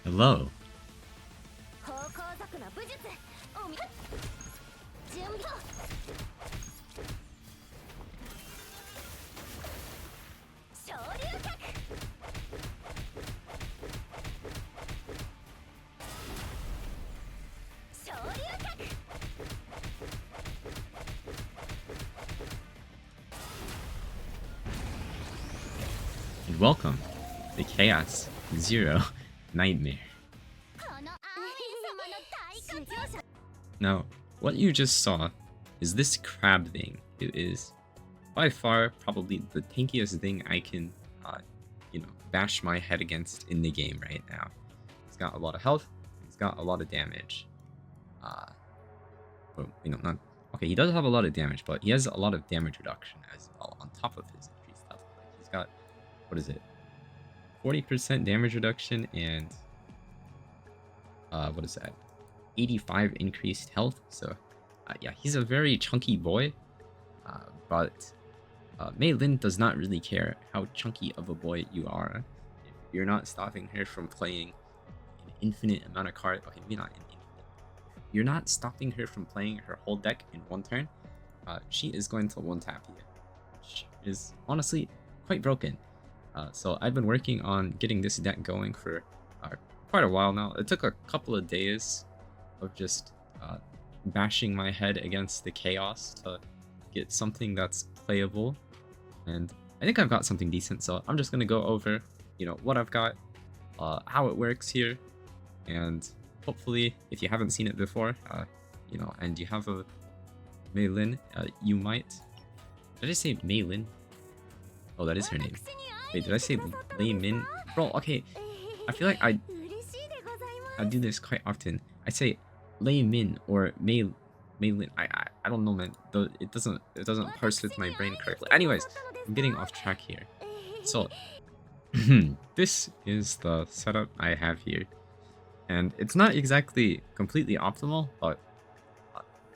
Hello. And welcome to Chaos Zero Nightmare. Now, what you just saw is this crab thing. It is by far probably the tankiest thing I can, bash my head against in the game right now. He's got a lot of health. He's got a lot of damage. Not okay. He does have a lot of damage, but he has a lot of damage reduction as well on top of his increased health. Like he's got, what is it? 40% damage reduction and what is that? 85 increased health. So yeah, he's a very chunky boy. But Mei Lin does not really care how chunky of a boy you are. If you're not stopping her from playing an infinite amount of cards, okay, maybe not an infinite. If you're not stopping her from playing her whole deck in one turn, she is going to one tap you, which is honestly quite broken. So I've been working on getting this deck going for quite a while now. It took a couple of days of just bashing my head against the chaos to get something that's playable, and I think I've got something decent. So I'm just gonna go over, what I've got, how it works here, and hopefully, if you haven't seen it before, and you have a Mei Lin, you might. Did I say Mei Lin? Oh, that is her name. Wait, did I say Mei Min? Bro, okay. I feel like I do this quite often. I say Lei Min or Mei Lin. I don't know, man. It doesn't parse with my brain correctly. Anyways, I'm getting off track here. So this is the setup I have here, and it's not exactly completely optimal, but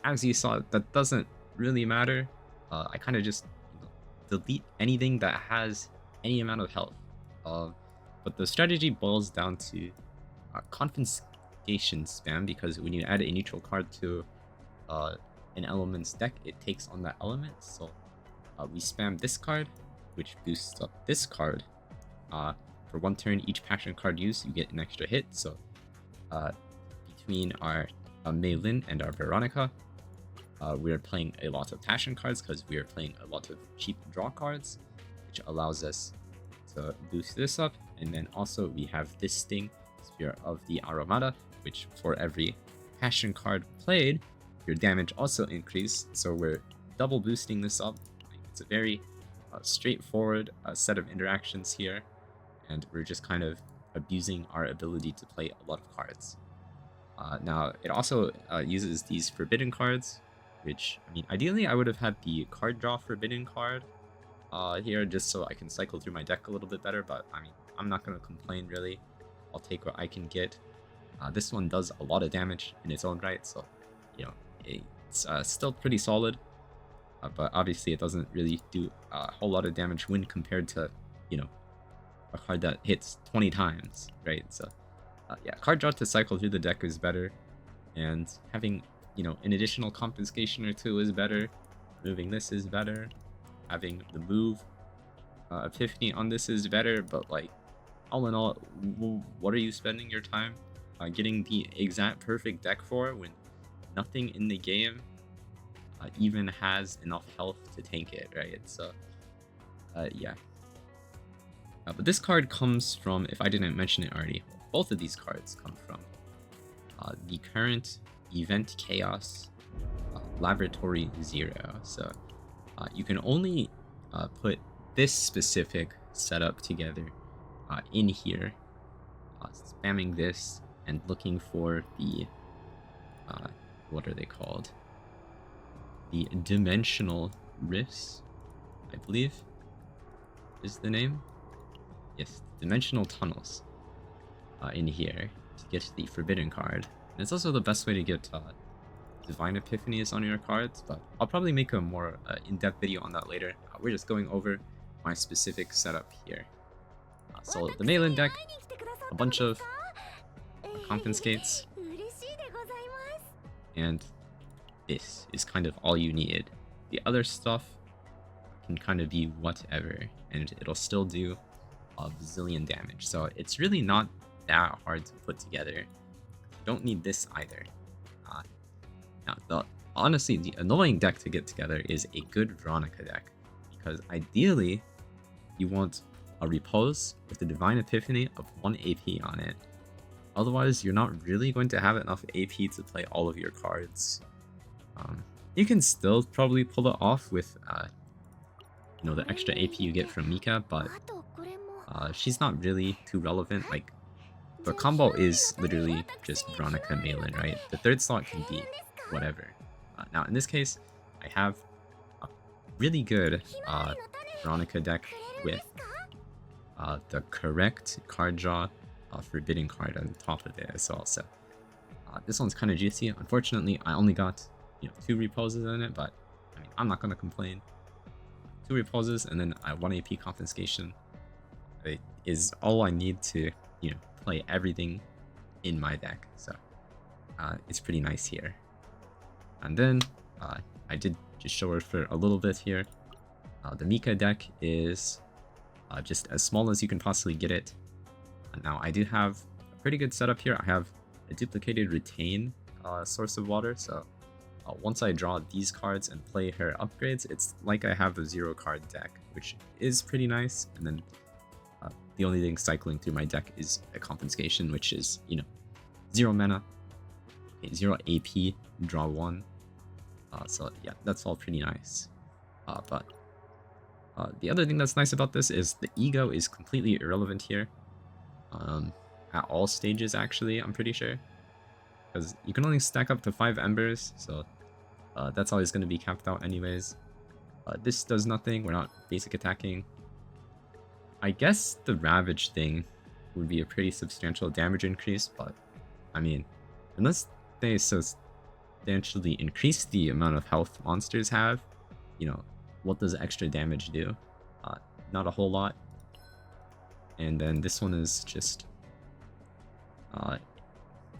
as you saw, that doesn't really matter. I kind of just delete anything that has any amount of health. But the strategy boils down to confiscation spam, because when you add a neutral card to an element's deck, it takes on that element. So we spam this card, which boosts up this card. For one turn, each passion card used, you get an extra hit. So between our Mei Lin and our Veronica, we are playing a lot of passion cards because we are playing a lot of cheap draw cards, which allows us to boost this up. And then also we have this Sting, Sphere of the Aromata, which for every passion card played, your damage also increased. So we're double boosting this up. It's a very straightforward set of interactions here, and we're just kind of abusing our ability to play a lot of cards. Now it also uses these forbidden cards, which, I mean, ideally I would have had the card draw forbidden card here just so I can cycle through my deck a little bit better, but I mean, I'm not going to complain really. I'll take what I can get. This one does a lot of damage in its own right, so, it's still pretty solid, but obviously it doesn't really do a whole lot of damage when compared to, a card that hits 20 times, right? So, yeah, card draw to cycle through the deck is better, and having, an additional confiscation or two is better. Moving this is better. Having the move Epiphany on this is better, but like, all in all, what are you spending your time getting the exact perfect deck for when nothing in the game even has enough health to tank it, right? So, yeah. But this card comes from, if I didn't mention it already, both of these cards come from the current Event Chaos Laboratory Zero. So you can only put this specific setup together in here, spamming this and looking for the what are they called? The Dimensional Rifts, I believe is the name. Yes, Dimensional Tunnels in here to get the Forbidden card. And it's also the best way to get Divine Epiphanies on your cards, but I'll probably make a more in-depth video on that later. We're just going over my specific setup here. So the Mei Lin deck, a bunch of confiscates. And this is kind of all you need. The other stuff can kind of be whatever, and it'll still do a bazillion damage. So it's really not that hard to put together. You don't need this either. Now, honestly, the annoying deck to get together is a good Veronica deck, because ideally, you want a Repose with a Divine Epiphany of 1 AP on it. Otherwise, you're not really going to have enough AP to play all of your cards. You can still probably pull it off with, the extra AP you get from Mika, but she's not really too relevant. Like, the combo is literally just Veronica and Mei Lin, right? The third slot can be whatever. Now, in this case, I have a really good Veronica deck with the correct card draw Forbidden card on top of it as well. So this one's kind of juicy. Unfortunately, I only got 2 reposes in it, but I mean, I'm not gonna complain. 2 reposes and then 1 AP confiscation is all I need to play everything in my deck. So it's pretty nice here. And then I did just show her for a little bit here. The Mika deck is just as small as you can possibly get it. Now I do have a pretty good setup here. I have a duplicated retain source of water, so once I draw these cards and play her upgrades, it's like I have a 0 card deck, which is pretty nice. And then the only thing cycling through my deck is a confiscation, which is 0 mana, 0 AP, draw 1. So yeah, that's all pretty nice. But the other thing that's nice about this is the ego is completely irrelevant here. At all stages, actually, I'm pretty sure. Because you can only stack up to 5 embers, so that's always going to be capped out anyways. This does nothing, we're not basic attacking. I guess the Ravage thing would be a pretty substantial damage increase, but I mean, unless they substantially increase the amount of health monsters have, what does extra damage do? Not a whole lot. And then this one is just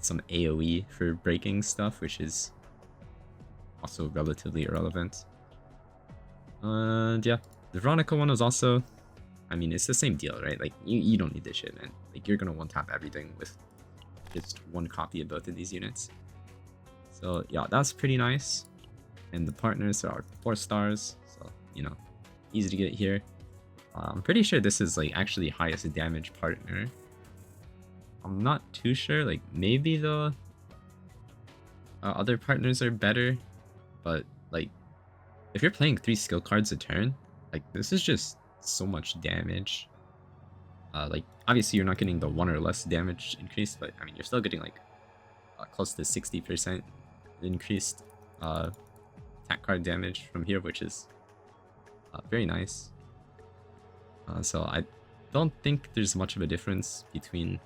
some AoE for breaking stuff, which is also relatively irrelevant. And yeah, the Veronica one was also, I mean, it's the same deal, right? Like, you don't need this shit, man. Like, you're gonna one-tap everything with just 1 copy of both of these units. So yeah, that's pretty nice. And the partners are 4 stars, so easy to get here. I'm pretty sure this is like actually highest damage partner. I'm not too sure, like maybe the other partners are better, but like if you're playing 3 skill cards a turn, like this is just so much damage. Like obviously you're not getting the 1 or less damage increase, but I mean you're still getting like close to 60% increased attack card damage from here, which is very nice. So I don't think there's much of a difference between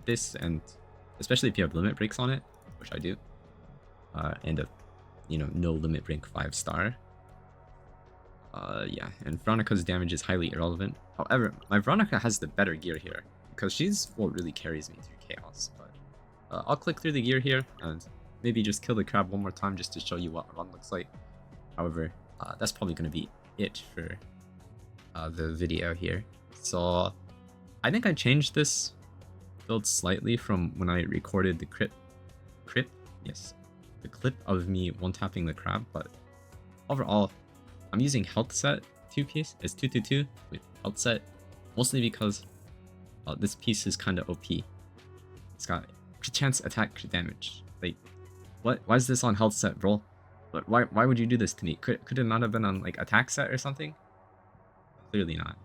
this and, especially if you have limit breaks on it, which I do, and a no limit break 5-star. Yeah, and Veronica's damage is highly irrelevant. However, my Veronica has the better gear here because she's what really carries me through chaos. But I'll click through the gear here and maybe just kill the crab one more time just to show you what a run looks like. However, that's probably going to be it for the video here. So I think I changed this build slightly from when I recorded the clip of me one-tapping the crab, but overall I'm using health set 2-piece. It's 2/2 with health set, mostly because this piece is kind of OP. It's got crit chance, attack, crit damage. Like, what? Why is this on health set, bro? But why would you do this to me? Could it not have been on like attack set or something? Clearly not.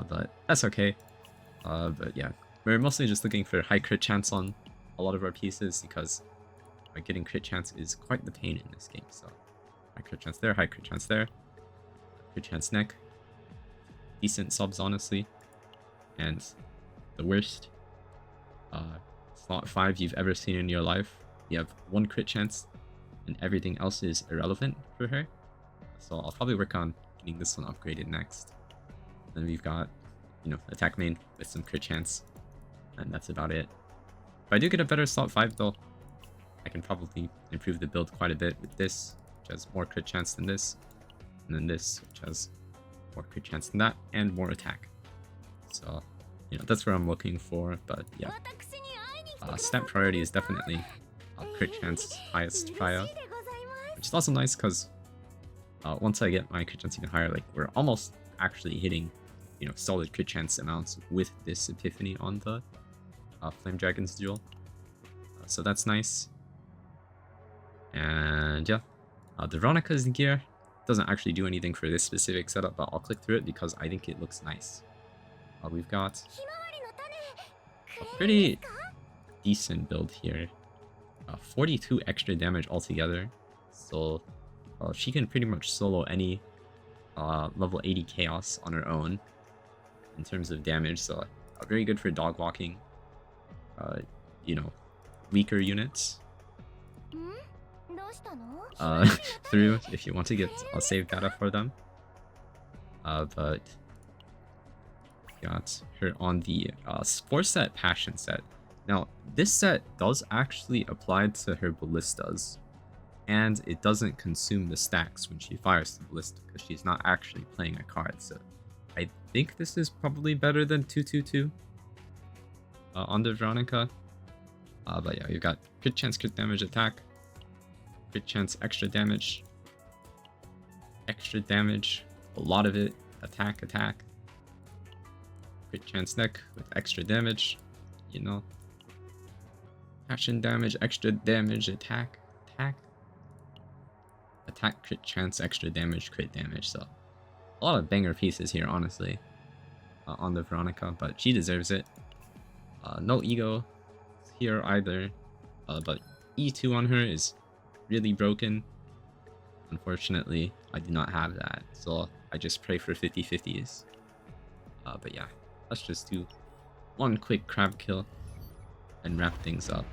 But that's okay. But yeah, we're mostly just looking for high crit chance on a lot of our pieces because getting crit chance is quite the pain in this game. So high crit chance there, high crit chance there, crit chance neck. Decent subs, honestly. And the worst slot 5 you've ever seen in your life. You have 1 crit chance and everything else is irrelevant for her. So I'll probably work on getting this one upgraded next. Then we've got, attack main with some crit chance. And that's about it. If I do get a better slot 5 though, I can probably improve the build quite a bit with this, which has more crit chance than this, and then this, which has more crit chance than that, and more attack. So, you know, that's where I'm looking for, but yeah. Stat priority is definitely crit chance highest prior, which is also nice because once I get my crit chance even higher, like we're almost actually hitting, you know, solid crit chance amounts with this epiphany on the Flame Dragon's duel. So that's nice. And yeah, the Veronica's gear doesn't actually do anything for this specific setup, but I'll click through it because I think it looks nice. We've got a pretty decent build here. 42 extra damage altogether, so she can pretty much solo any level 80 chaos on her own in terms of damage, so very good for dog walking, you know, weaker units through if you want to get save data for them. But got her on the 4-set Passion set. Now, this set does actually apply to her ballistas, and it doesn't consume the stacks when she fires the ballista because she's not actually playing a card. So I think this is probably better than 222 on the Veronica. But yeah, you've got crit chance, crit damage, attack, crit chance, extra damage, a lot of it, attack, crit chance neck with extra damage, you know, passion damage, extra damage, attack, crit chance, extra damage, crit damage. So a lot of banger pieces here, honestly, on the Veronica, but she deserves it. No ego here either, but E2 on her is really broken. Unfortunately, I do not have that, so I just pray for 50/50s. But yeah, let's just do one quick crab kill and wrap things up.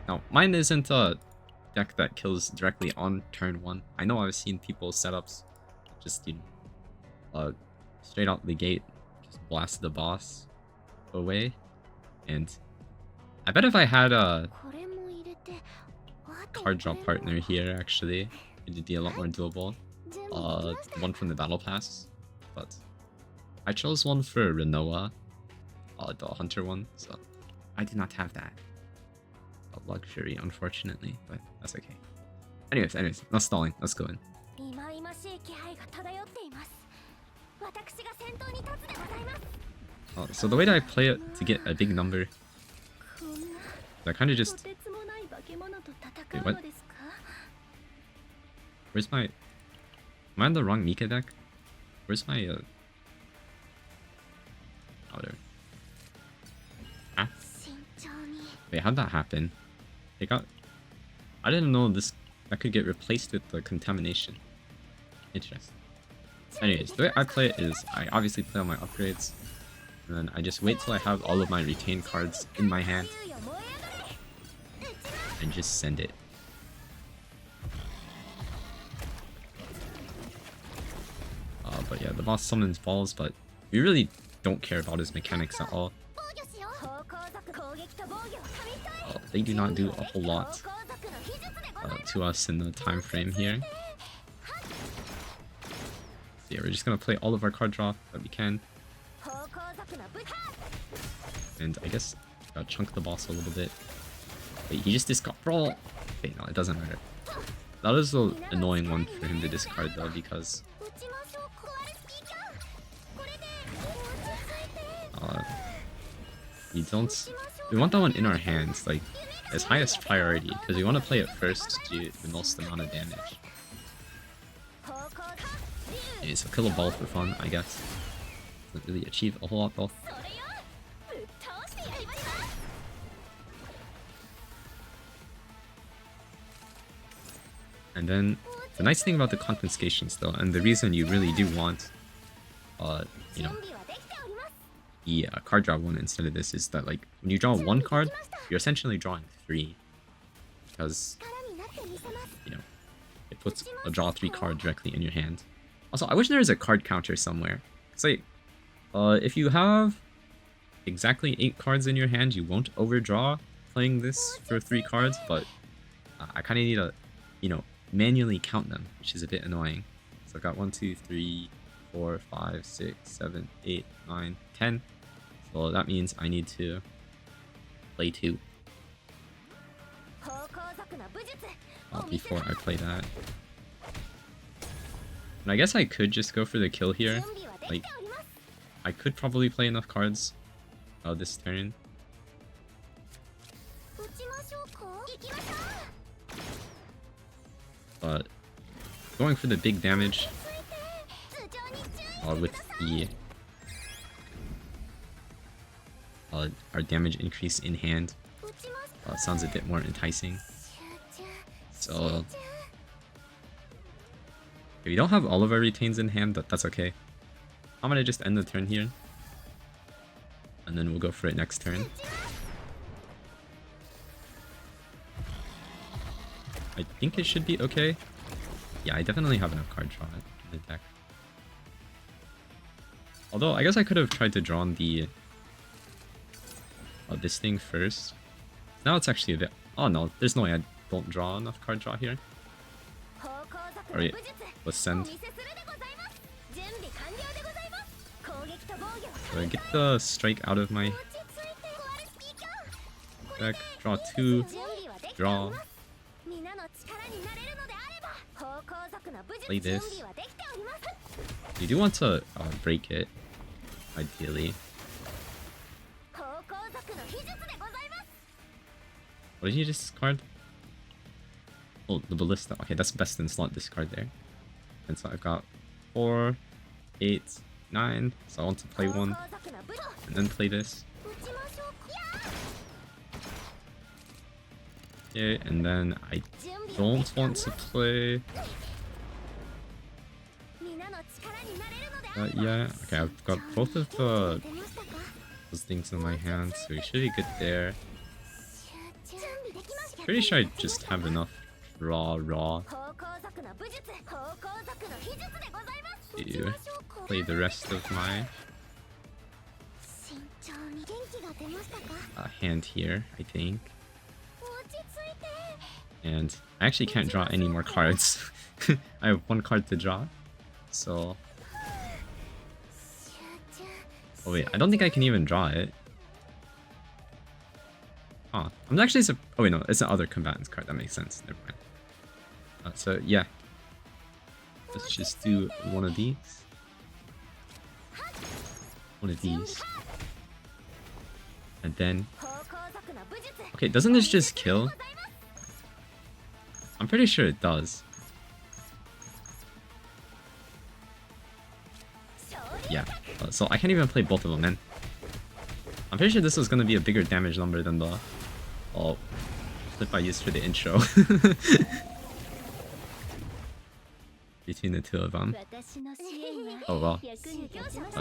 Now, mine isn't a deck that kills directly on turn 1. I know I've seen people's setups just, you know, straight out the gate, just blast the boss away. And I bet if I had a card draw partner here, actually, it'd be a lot more doable. One from the battle pass, but I chose one for Renoa, the hunter one, so I did not have that. A luxury, unfortunately, but that's okay. Anyways, not stalling, let's go in. So the way that I play it to get a big number, I kind of just... Wait, what? Where's my... Am I on the wrong Mika deck? Where's my... Oh, there. Ah. Wait, how'd that happen? It got... I didn't know this... That could get replaced with the contamination. Interesting. Anyways, the way I play it is I obviously play all my upgrades, and then I just wait till I have all of my retained cards in my hand, and just send it. But yeah, the boss summons balls, but we really don't care about his mechanics at all. They do not do a whole lot to us in the time frame here. Yeah, we're just gonna play all of our card draw that we can, and I guess chunk the boss a little bit. Wait, he just discard brawl. Wait, no, it doesn't matter. That is the annoying one for him to discard though, because we want that one in our hands, like as highest priority, because we want to play it first to do the most amount of damage. Yeah, so kill a ball for fun, I guess. Doesn't really achieve a whole lot though. And then the nice thing about the confiscations though, and the reason you really do want you know, the card draw one instead of this, is that like when you draw one card, you're essentially drawing 3, because you know it puts a draw 3 card directly in your hand. Also, I wish there was a card counter somewhere. It's like if you have exactly 8 cards in your hand, you won't overdraw, playing this for 3 cards, but I kind of need to, you know, manually count them, which is a bit annoying. So I've got 1, 2, 3, 4, 5, 6, 7, 8, 9, 10. So that means I need to play 2 before I play that. And I guess I could just go for the kill here. Like, I could probably play enough cards this turn. But going for the big damage with the our damage increase in hand sounds a bit more enticing. So if we don't have all of our retains in hand, that's okay. I'm gonna just end the turn here, and then we'll go for it next turn. I think it should be okay. Yeah, I definitely have enough card draw in the deck. Although, I guess I could have tried to draw on the this thing first. Now it's actually a bit... Oh no, there's no way I don't draw enough card draw here. Alright, let's send. So I get the strike out of my deck, draw 2, draw. Play this. You do want to break it, ideally. What did you discard? Oh, the ballista. Okay, that's best in slot discard there. And so I've got 4, 8, 9. So I want to play 1 and then play this. Okay, and then I don't want to play. Yeah, okay, I've got both of those things in my hand, so we should be good there. Pretty sure I just have enough raw to play the rest of my hand here, I think. And I actually can't draw any more cards. I have 1 card to draw, so... Oh wait, I don't think I can even draw it. Huh. I'm actually... Oh wait, no, it's an other combatants card. That makes sense. Never mind. So yeah. Let's just do one of these. One of these. And then... Okay, doesn't this just kill? I'm pretty sure it does. Yeah, so I can't even play both of them, man. I'm pretty sure this was going to be a bigger damage number than the clip I used for the intro. Between the 2 of them. Oh well.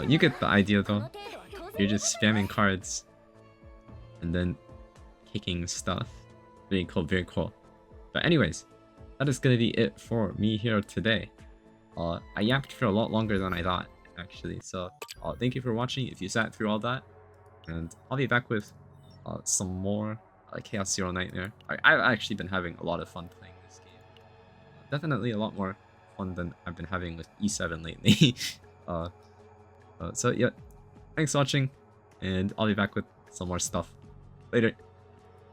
You get the idea though. You're just spamming cards and then kicking stuff. Very cool, very cool. But anyways, that is going to be it for me here today. I yapped for a lot longer than I thought, actually. So thank you for watching if you sat through all that. And I'll be back with some more Chaos Zero Nightmare. I've actually been having a lot of fun playing this game. Definitely a lot more fun than I've been having with E7 lately. So yeah, thanks for watching, and I'll be back with some more stuff later.